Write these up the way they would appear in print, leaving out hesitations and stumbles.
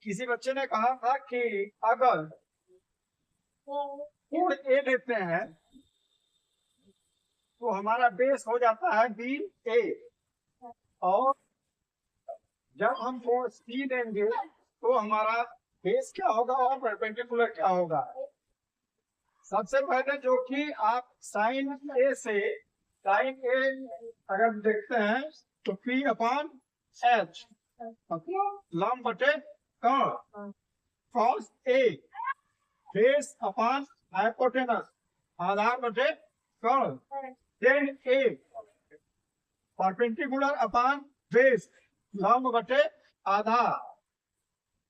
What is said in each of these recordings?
किसी बच्चे ने कहा था कि अगर कोण ए लेते हैं तो हमारा बेस हो जाता है बी ए, और जब हम कोण सी लेंगे तो हमारा बेस क्या होगा और परपेंडिकुलर क्या होगा। सबसे पहले जो कि आप साइन ए से साइन ए अगर देखते हैं तो पी अपॉन एच लंब बटे कर्ण, cos A base upon hypotenuse आधार बटे कर्ण, टेन ए परपेंडिकुलर अपॉन बेस लंब बटे आधार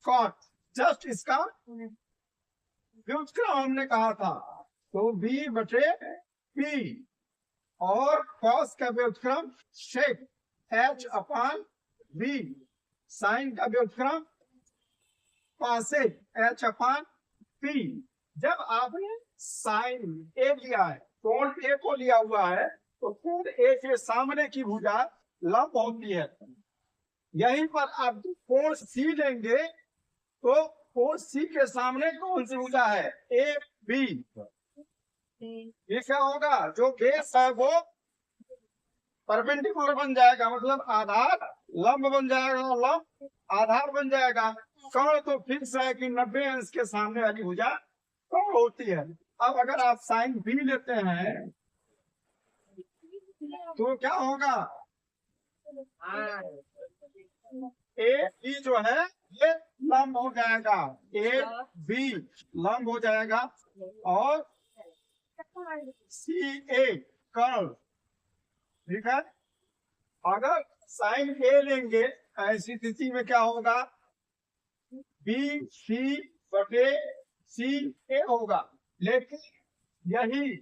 कॉट। जस्ट इसका व्युत्क्रम हमने कहा था तो बी बटे पी, और कॉस का व्युत्क्रम sec H upon B, sine का व्युत्क्रम कॉसेक एच अपॉन पी। जब आपने साइन ए लिया है, कोण ए को लिया हुआ है, तो कोण ए के सामने की भुजा लंब होती है। यहीं पर आप कोण सी लेंगे तो कोण सी के सामने कौन सी भुजा है, ए बी। ये क्या होगा, जो बेस है वो परपेंडिकुलर बन जाएगा, मतलब आधार लंब बन जाएगा, लंब आधार बन जाएगा। कर्ण तो फिक्स है कि 90 अंश के सामने वाली भुजा कर्ण होती है। अब अगर आप साइन बी लेते हैं तो क्या होगा, ए बी जो है ये लंब हो जाएगा, ए बी लंब हो जाएगा, और सी ए कर्ण। ठीक है, अगर साइन ए लेंगे ऐसी स्थिति में क्या होगा, बी सी बटे सी ए होगा। लेकिन यही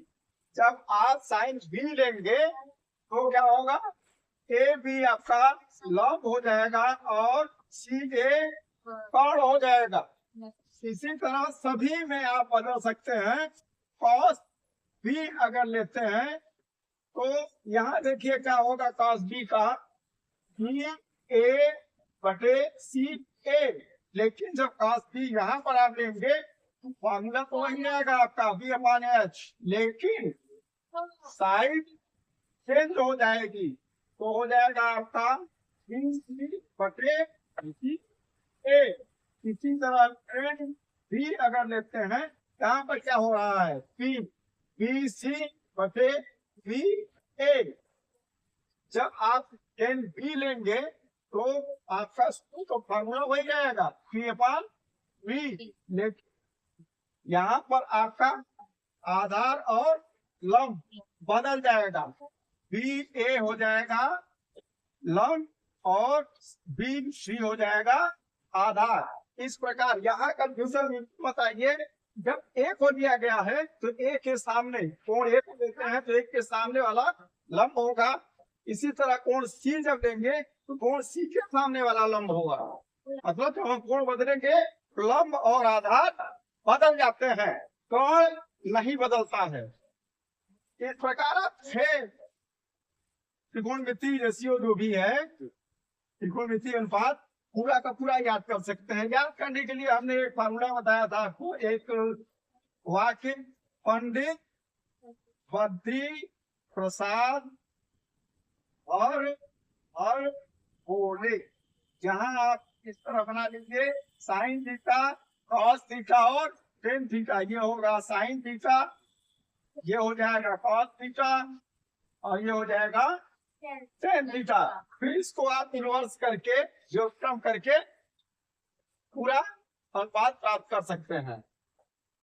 जब आप साइन बी लेंगे तो क्या होगा, ए बी आपका लंब हो जाएगा और सी ए कर्ण हो जाएगा। इसी तरह सभी में आप बदल सकते हैं। कॉस बी अगर लेते हैं तो यहाँ देखिए क्या होगा, कॉस बी का बी ए बटे सी ए। लेकिन जब कॉस बी यहाँ पर आप लेंगे तो फॉर्मूला तो वही आएगा आपका बी अपॉन एच, लेकिन साइड चेंज हो जाएगी तो हो जाएगा आपका बी सी बटे सी ए। इसी तरह बी अगर लेते हैं, यहाँ पर क्या हो रहा है, पी बी सी बटे बी ए। जब आप टेन बी लेंगे तो आपका तो फॉर्मूला वही जाएगा पी अपॉन बी, लेकिन यहाँ पर आपका आधार और लंब बदल जाएगा, बी ए हो जाएगा लंब और बी सी हो जाएगा आधार। इस प्रकार यहाँ कंफ्यूजन मत आइए। जब ए को दिया गया है तो ए के सामने कोण ए को देते हैं तो एक के सामने वाला लंब होगा। इसी तरह कोण सी जब देंगे तो कोण सी के सामने वाला लंब होगा। मतलब जब हम कोण बदलेंगे लंब और आधार बदल जाते हैं, कोण नहीं बदलता है। इस प्रकार आप 6 त्रिकोणमितीय रेशियो जो भी है, त्रिकोणमितीय अनुपात पूरा का पूरा याद कर सकते हैं। याद करने के लिए हमने एक फार्मूला बताया था आपको, एक वाक्य, पंडित बद्री प्रसाद और बोले। जहां आप इस तरह बना लीजिए, साइन थीटा कॉस थीटा और टेन थीटा। ये होगा साइन थीटा, ये हो जाएगा कॉस थीटा और ये हो जाएगा टेन थीटा। फिर इसको आप इन्वर्स करके व्युत्क्रम करके पूरा अनुपात प्राप्त कर सकते हैं।